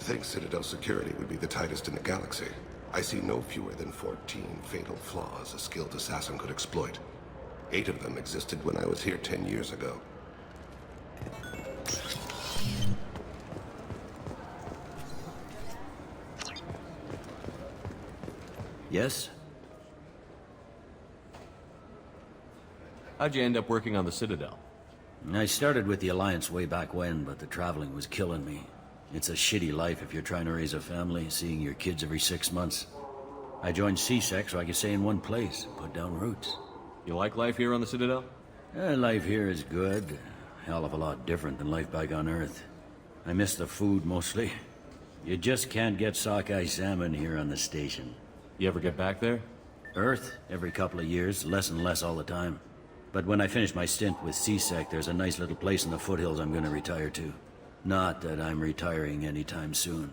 think Citadel security would be the tightest in the galaxy. I see no fewer than 14 fatal flaws a skilled assassin could exploit. 8 of them existed when I was here 10 years ago. Yes? How'd you end up working on the Citadel? I started with the Alliance way back when, but the traveling was killing me. It's a shitty life if you're trying to raise a family, seeing your kids every 6 months. I joined CSEC so I could stay in one place, put down roots. You like life here on the Citadel? Life here is good. Hell of a lot different than life back on Earth. I miss the food mostly. You just can't get sockeye salmon here on the station. You ever get back there? Earth, every couple of years, less and less all the time. But when I finish my stint with CSEC, there's a nice little place in the foothills I'm gonna retire to. Not that I'm retiring anytime soon.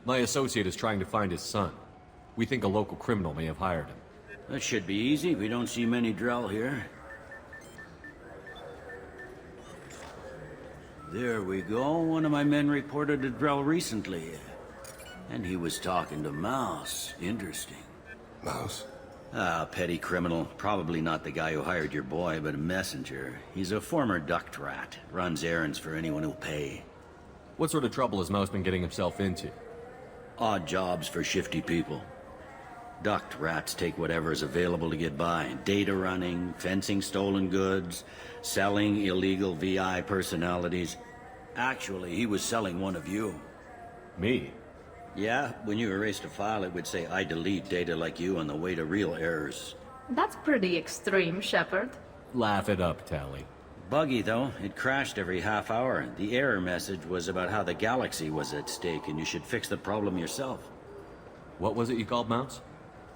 My associate is trying to find his son. We think a local criminal may have hired him. That should be easy. We don't see many Drell here. There we go. One of my men reported a Drell recently. And he was talking to Mouse. Interesting. Mouse? Petty criminal. Probably not the guy who hired your boy, but a messenger. He's a former duct rat. Runs errands for anyone who'll pay. What sort of trouble has Mouse been getting himself into? Odd jobs for shifty people. Duct rats take whatever is available to get by. Data running, fencing stolen goods, selling illegal VI personalities. Actually, he was selling one of you. Me? Yeah, when you erased a file, it would say, I delete data like you on the way to real errors. That's pretty extreme, Shepard. Laugh it up, Tally. Buggy, though. It crashed every half hour. The error message was about how the galaxy was at stake, and you should fix the problem yourself. What was it you called Mouse?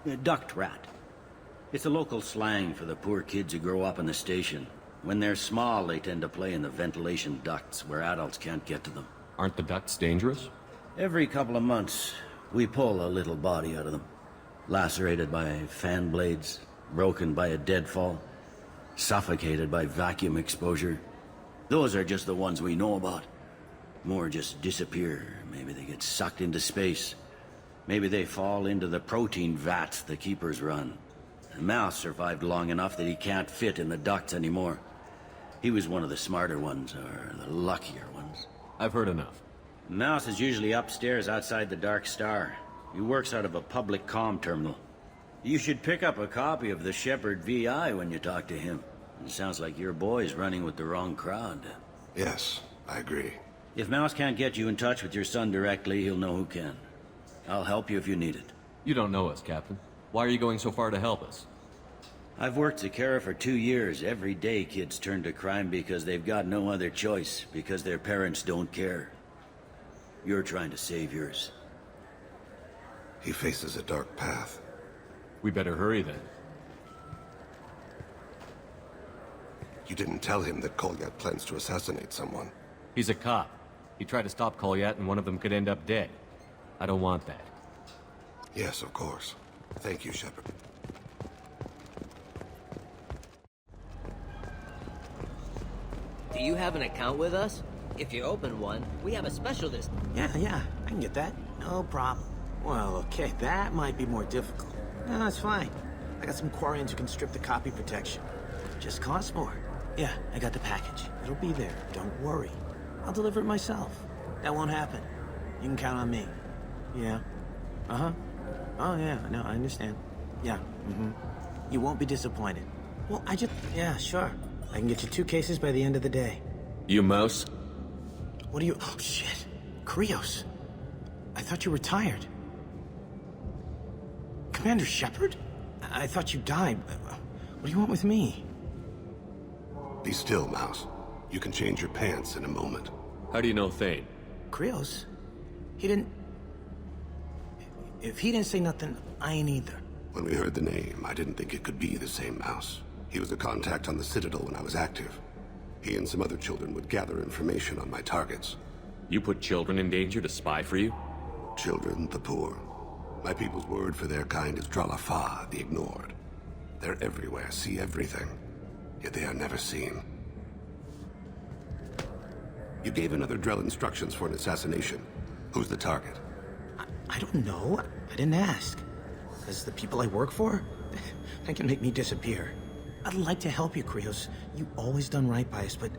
A duct rat. It's a local slang for the poor kids who grow up in the station. When they're small, they tend to play in the ventilation ducts, where adults can't get to them. Aren't the ducts dangerous? Every couple of months, we pull a little body out of them. Lacerated by fan blades, broken by a deadfall, suffocated by vacuum exposure. Those are just the ones we know about. More just disappear. Maybe they get sucked into space. Maybe they fall into the protein vats the Keepers run. The Mouse survived long enough that he can't fit in the ducts anymore. He was one of the smarter ones, or the luckier ones. I've heard enough. Mouse is usually upstairs outside the Dark Star. He works out of a public comm terminal. You should pick up a copy of the Shepard VI when you talk to him. It sounds like your boy's running with the wrong crowd. Yes, I agree. If Mouse can't get you in touch with your son directly, he'll know who can. I'll help you if you need it. You don't know us, Captain. Why are you going so far to help us? I've worked Zakera for 2 years. Every day kids turn to crime because they've got no other choice, because their parents don't care. You're trying to save yours. He faces a dark path. We better hurry then. You didn't tell him that Kolyat plans to assassinate someone. He's a cop. He tried to stop Kolyat and one of them could end up dead. I don't want that. Yes, of course. Thank you, Shepard. Do you have an account with us? If you open one, we have a special discount. Yeah, I can get that. No problem. Well, okay, that might be more difficult. No, that's fine. I got some Quarians who can strip the copy protection. Just costs more. Yeah, I got the package. It'll be there. Don't worry. I'll deliver it myself. That won't happen. You can count on me. Yeah. Uh-huh. Oh, yeah, no, I understand. Yeah, You won't be disappointed. Well, yeah, sure. I can get you 2 cases by the end of the day. You Mouse? What are you... Oh, shit. Krios. I thought you were retired. Commander Shepard? I thought you died. What do you want with me? Be still, Mouse. You can change your pants in a moment. How do you know Thane? Krios? He didn't... If he didn't say nothing, I ain't either. When we heard the name, I didn't think it could be the same Mouse. He was a contact on the Citadel when I was active. He and some other children would gather information on my targets. You put children in danger to spy for you? Children, the poor. My people's word for their kind is Dralafa, the ignored. They're everywhere, see everything, yet they are never seen. You gave another Drell instructions for an assassination. Who's the target? I don't know. I didn't ask. Because the people I work for, they can make me disappear. I'd like to help you, Krios. You always done right by us, but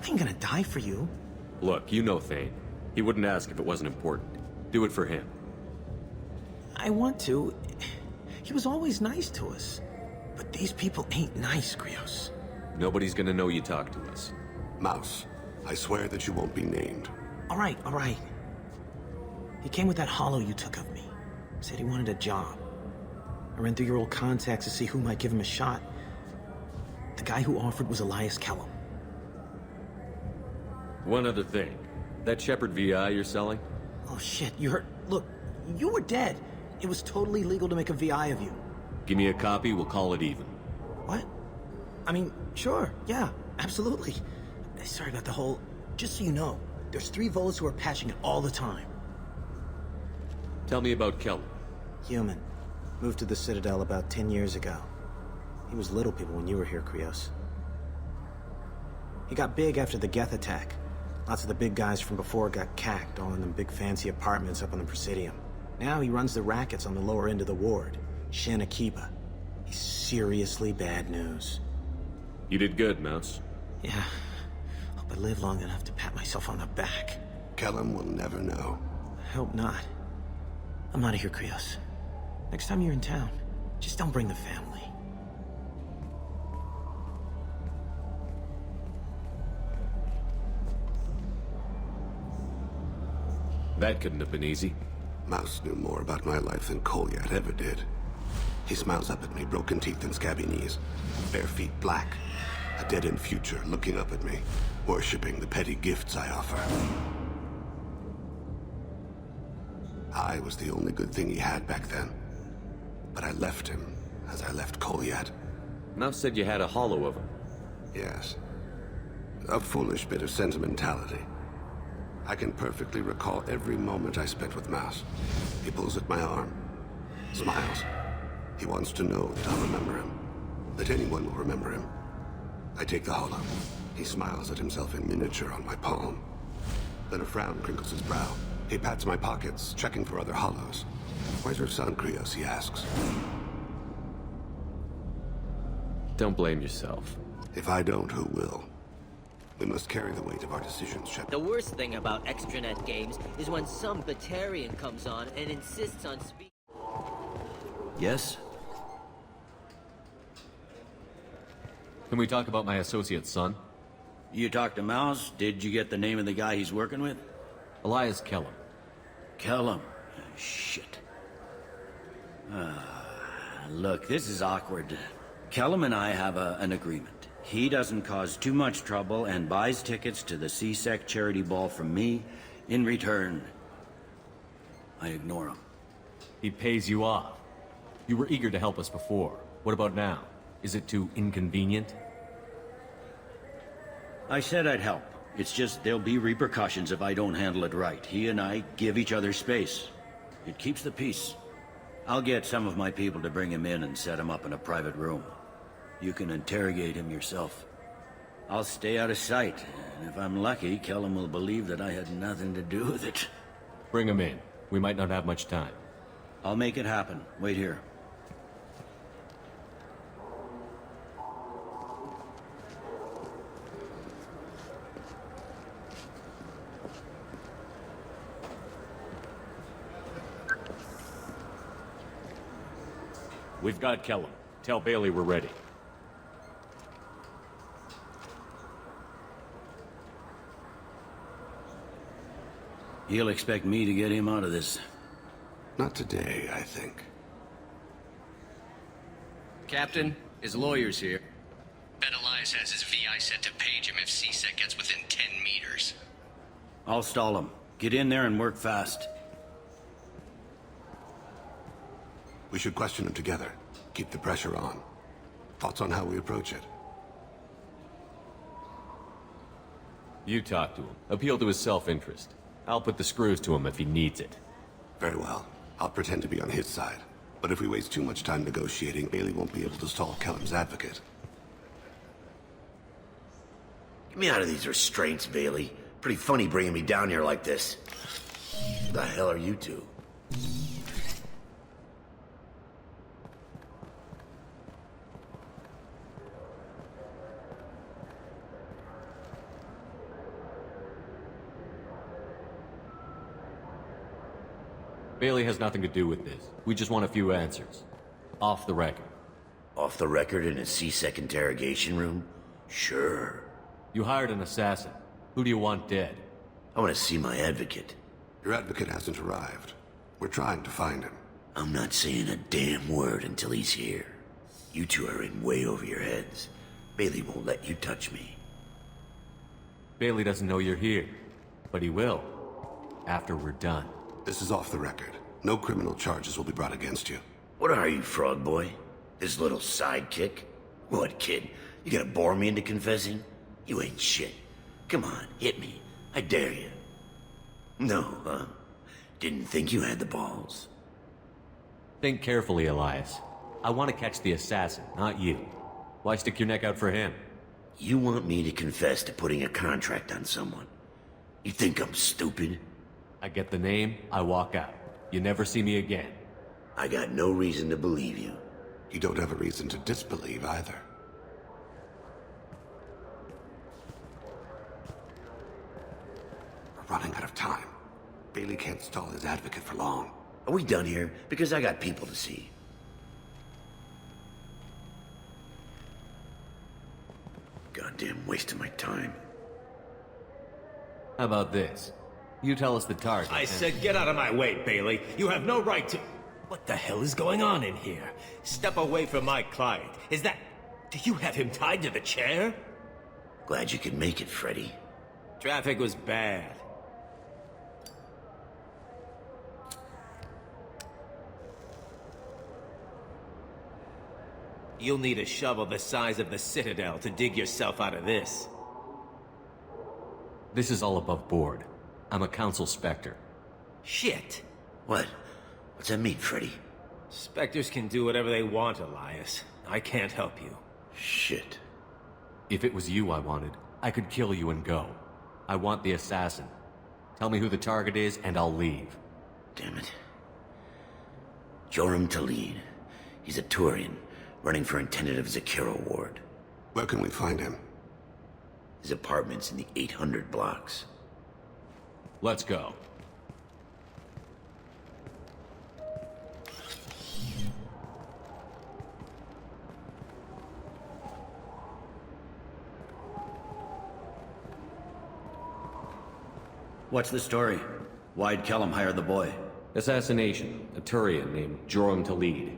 I ain't gonna die for you. Look, you know Thane. He wouldn't ask if it wasn't important. Do it for him. I want to. He was always nice to us. But these people ain't nice, Krios. Nobody's gonna know you talked to us. Mouse, I swear that you won't be named. All right, all right. He came with that hollow you took of me. Said he wanted a job. I ran through your old contacts to see who might give him a shot. The guy who offered was Elias Kellum. One other thing. That Shepherd VI you're selling? Oh shit, you heard? Look, you were dead. It was totally legal to make a VI of you. Give me a copy, we'll call it even. What? I mean, sure, yeah, absolutely. Sorry about the whole... Just so you know, there's 3 Volus who are patching it all the time. Tell me about Kellum. Human. Moved to the Citadel about 10 years ago. He was little people when you were here, Krios. He got big after the Geth attack. Lots of the big guys from before got cacked, all in them big fancy apartments up on the Presidium. Now he runs the rackets on the lower end of the ward, Shin Akiba. He's seriously bad news. You did good, Mouse. Yeah. Hope I live long enough to pat myself on the back. Kellum will never know. I hope not. I'm out of here, Krios. Next time you're in town, just don't bring the family. That couldn't have been easy. Mouse knew more about my life than Kolyat ever did. He smiles up at me, broken teeth and scabby knees. Bare feet black. A dead-end future looking up at me, worshipping the petty gifts I offer. I was the only good thing he had back then. But I left him, as I left Kolyat. Mouse said you had a hollow of him. Yes. A foolish bit of sentimentality. I can perfectly recall every moment I spent with Mouse. He pulls at my arm, smiles. He wants to know that I'll remember him, that anyone will remember him. I take the hollow. He smiles at himself in miniature on my palm. Then a frown crinkles his brow. He pats my pockets, checking for other hollows. Where's your son, Krios, he asks. Don't blame yourself. If I don't, who will? We must carry the weight of our decisions, Shepard. The worst thing about extranet games is when some Batarian comes on and insists on speaking. Yes? Can we talk about my associate's son? You talked to Mouse? Did you get the name of the guy he's working with? Elias Kellum. Kellum. Shit. Look, this is awkward. Kellum and I have an agreement. He doesn't cause too much trouble and buys tickets to the C-Sec charity ball from me. In return, I ignore him. He pays you off. You were eager to help us before. What about now? Is it too inconvenient? I said I'd help. It's just there'll be repercussions if I don't handle it right. He and I give each other space. It keeps the peace. I'll get some of my people to bring him in and set him up in a private room. You can interrogate him yourself. I'll stay out of sight, and if I'm lucky, Kellum will believe that I had nothing to do with it. Bring him in. We might not have much time. I'll make it happen. Wait here. We've got Kellum. Tell Bailey we're ready. He'll expect me to get him out of this. Not today, I think. Captain, his lawyer's here. Bet Elias has his VI set to page him if C-Sec gets within 10 meters. I'll stall him. Get in there and work fast. We should question him together. Keep the pressure on. Thoughts on how we approach it? You talk to him. Appeal to his self-interest. I'll put the screws to him if he needs it. Very well. I'll pretend to be on his side. But if we waste too much time negotiating, Bailey won't be able to stall Kellum's advocate. Get me out of these restraints, Bailey. Pretty funny bringing me down here like this. The hell are you two? Bailey has nothing to do with this. We just want a few answers. Off the record. Off the record in a C-Sec interrogation room? Sure. You hired an assassin. Who do you want dead? I want to see my advocate. Your advocate hasn't arrived. We're trying to find him. I'm not saying a damn word until he's here. You two are in way over your heads. Bailey won't let you touch me. Bailey doesn't know you're here, but he will. After we're done. This is off the record. No criminal charges will be brought against you. What are you, frog boy? This little sidekick? What, kid? You gonna bore me into confessing? You ain't shit. Come on, hit me. I dare you. No, huh? Didn't think you had the balls. Think carefully, Elias. I want to catch the assassin, not you. Why stick your neck out for him? You want me to confess to putting a contract on someone? You think I'm stupid? I get the name, I walk out. You never see me again. I got no reason to believe you. You don't have a reason to disbelieve either. We're running out of time. Bailey can't stall his advocate for long. Are we done here? Because I got people to see. Goddamn waste of my time. How about this? You tell us the target. I said get out of my way, Bailey. You have no right to... What the hell is going on in here? Step away from my client. Is that... Do you have him tied to the chair? Glad you could make it, Freddy. Traffic was bad. You'll need a shovel the size of the Citadel to dig yourself out of this. This is all above board. I'm a council specter. Shit. What? What's that mean, Freddy? Spectres can do whatever they want, Elias. I can't help you. Shit. If it was you I wanted, I could kill you and go. I want the assassin. Tell me who the target is, and I'll leave. Damn it. Joram Talid. He's a Turian, running for a tentative Zakira ward. Where can we find him? His apartment's in the 800 blocks. Let's go. What's the story? Why'd Kellum hire the boy? Assassination. A Turian named Joram Talid.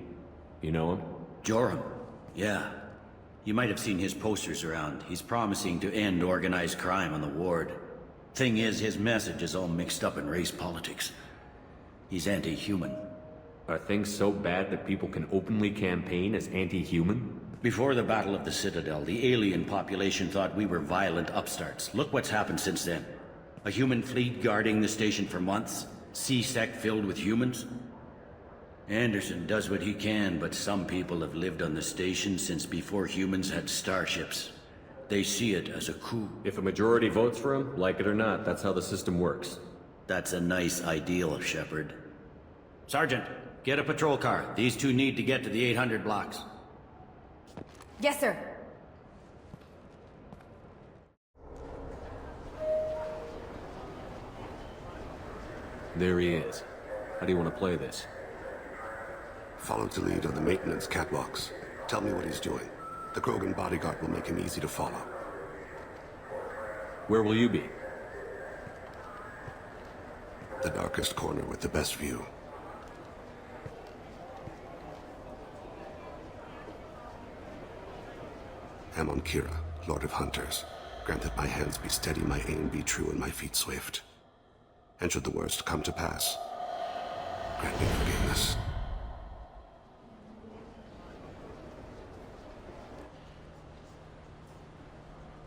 You know him? Joram? Yeah. You might have seen his posters around. He's promising to end organized crime on the ward. Thing is, his message is all mixed up in race politics. He's anti-human. Are things so bad that people can openly campaign as anti-human? Before the Battle of the Citadel, the alien population thought we were violent upstarts. Look what's happened since then. A human fleet guarding the station for months. C-Sec filled with humans. Anderson does what he can, but some people have lived on the station since before humans had starships. They see it as a coup. If a majority votes for him, like it or not, that's how the system works. That's a nice ideal, Shepard. Sergeant, get a patrol car. These two need to get to the 800 blocks. Yes, sir. There he is. How do you want to play this? Follow to lead on the maintenance catwalks. Tell me what he's doing. The Krogan bodyguard will make him easy to follow. Where will you be? The darkest corner with the best view. Amon Kira, Lord of Hunters. Grant that my hands be steady, my aim be true, and my feet swift. And should the worst come to pass, grant me forgiveness.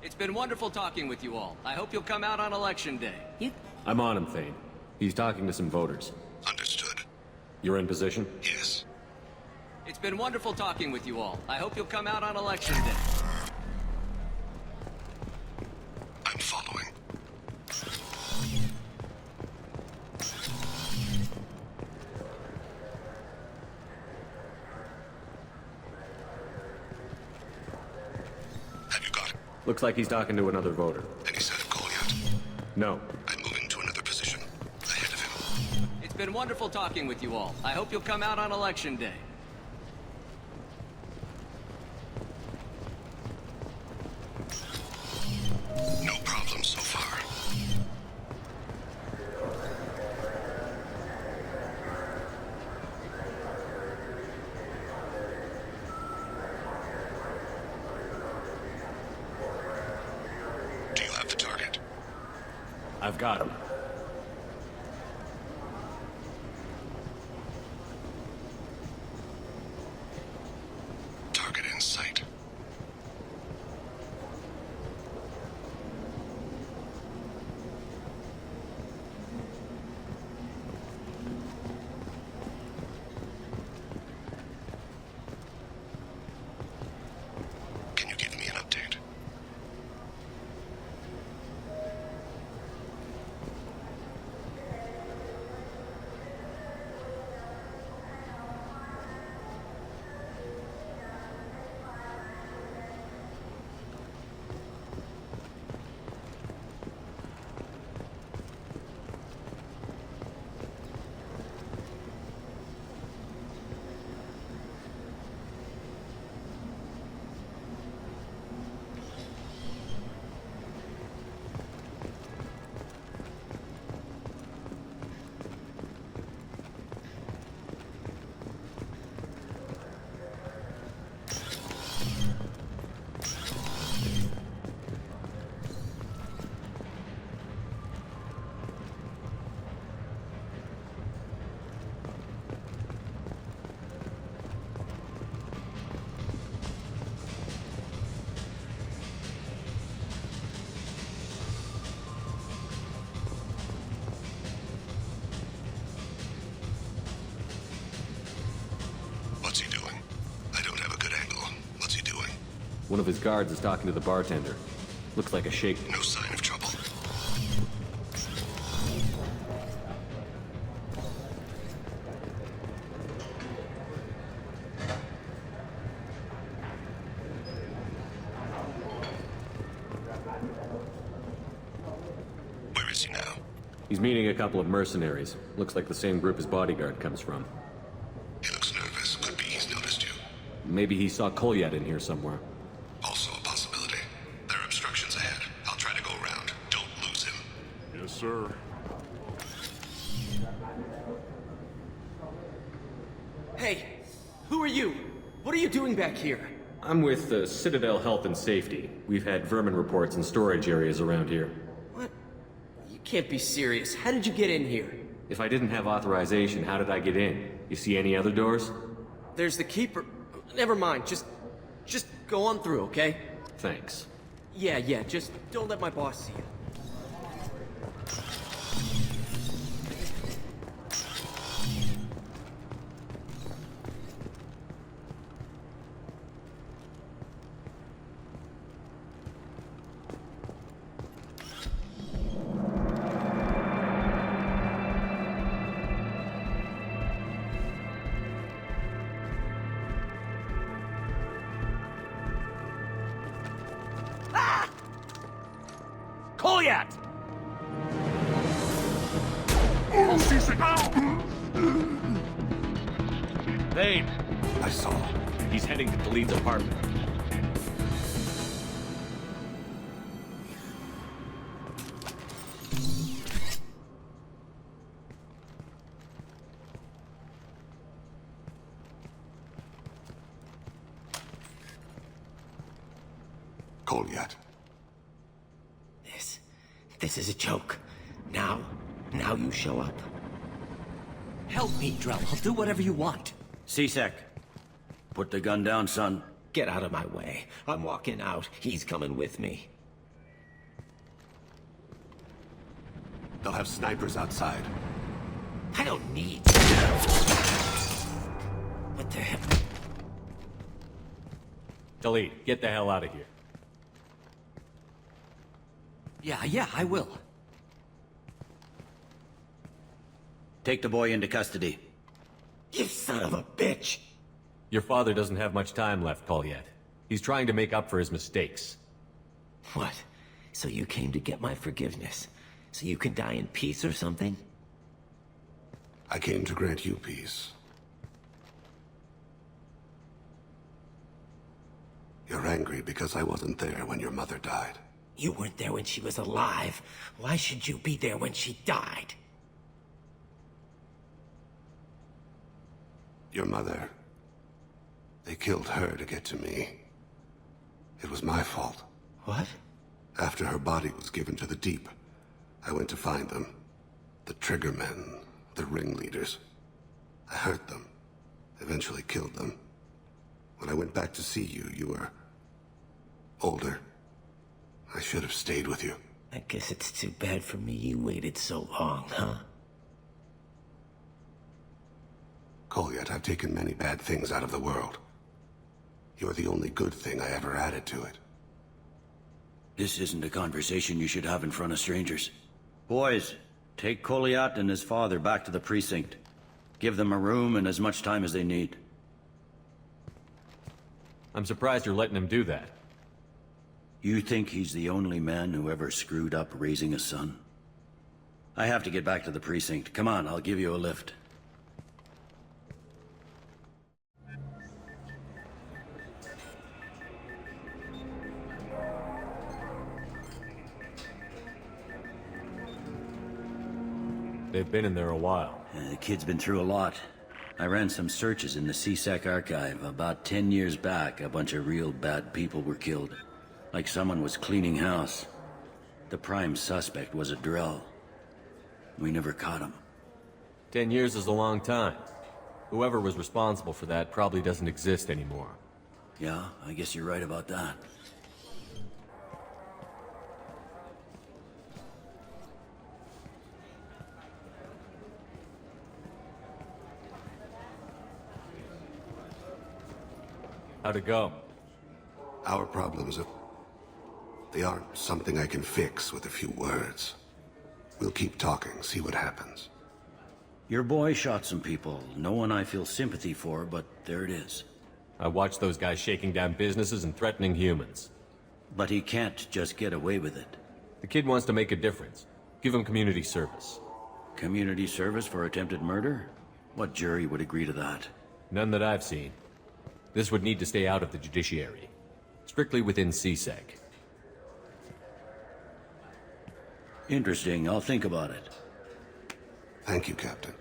It's been wonderful talking with you all. I hope you'll come out on Election Day. I'm on him, Thane. He's talking to some voters. Understood. You're in position? Yes. It's been wonderful talking with you all. I hope you'll come out on Election Day. I'm following. Looks like he's talking to another voter. Any sign of call yet? No. I'm moving to another position. Ahead of him. It's been wonderful talking with you all. I hope you'll come out on Election Day. No problem so far. Do you have the target? I've got him. Target in sight. Can you give me an update? What's he doing? I don't have a good angle. What's he doing? One of his guards is talking to the bartender. Looks like a shake. No sign of trouble. Where is he now? He's meeting a couple of mercenaries. Looks like the same group his bodyguard comes from. He looks nervous. Could be he's noticed you. Maybe he saw Kolyat in here somewhere. Also a possibility. There are obstructions ahead. I'll try to go around. Don't lose him. Yes, sir. Hey, who are you? What are you doing back here? I'm with the Citadel Health and Safety. We've had vermin reports in storage areas around here. What? You can't be serious. How did you get in here? If I didn't have authorization, how did I get in? You see any other doors? There's the keeper. Never mind. Just go on through, okay? Thanks. Yeah, just don't let my boss see you. Kolyat! Thane! I saw. He's heading to Khalid's apartment. Kolyat. This is a joke. Now you show up. Help me, Drell. I'll do whatever you want. C-Sec, put the gun down, son. Get out of my way. I'm walking out. He's coming with me. They'll have snipers outside. I don't need... What the hell? Khalid, get the hell out of here. Yeah, I will. Take the boy into custody. You son of a bitch! Your father doesn't have much time left, Kolyat. He's trying to make up for his mistakes. What? So you came to get my forgiveness? So you can die in peace or something? I came to grant you peace. You're angry because I wasn't there when your mother died. You weren't there when she was alive. Why should you be there when she died? Your mother. They killed her to get to me. It was my fault. What? After her body was given to the Deep, I went to find them. The Triggermen, the ringleaders. I hurt them. Eventually killed them. When I went back to see you, you were older. I should have stayed with you. I guess it's too bad for me you waited so long, huh? Kolyat, I've taken many bad things out of the world. You're the only good thing I ever added to it. This isn't a conversation you should have in front of strangers. Boys, take Kolyat and his father back to the precinct. Give them a room and as much time as they need. I'm surprised you're letting him do that. You think he's the only man who ever screwed up raising a son? I have to get back to the precinct. Come on, I'll give you a lift. They've been in there a while. The kid's been through a lot. I ran some searches in the CSEC archive. About 10 years back, a bunch of real bad people were killed. Like someone was cleaning house. The prime suspect was a Drell. We never caught him. 10 years is a long time. Whoever was responsible for that probably doesn't exist anymore. Yeah, I guess you're right about that. How'd it go? Our problems they aren't something I can fix with a few words. We'll keep talking, see what happens. Your boy shot some people. No one I feel sympathy for, but there it is. I watched those guys shaking down businesses and threatening humans. But he can't just get away with it. The kid wants to make a difference. Give him community service. Community service for attempted murder? What jury would agree to that? None that I've seen. This would need to stay out of the judiciary. Strictly within CSEC. Interesting. I'll think about it. Thank you, Captain.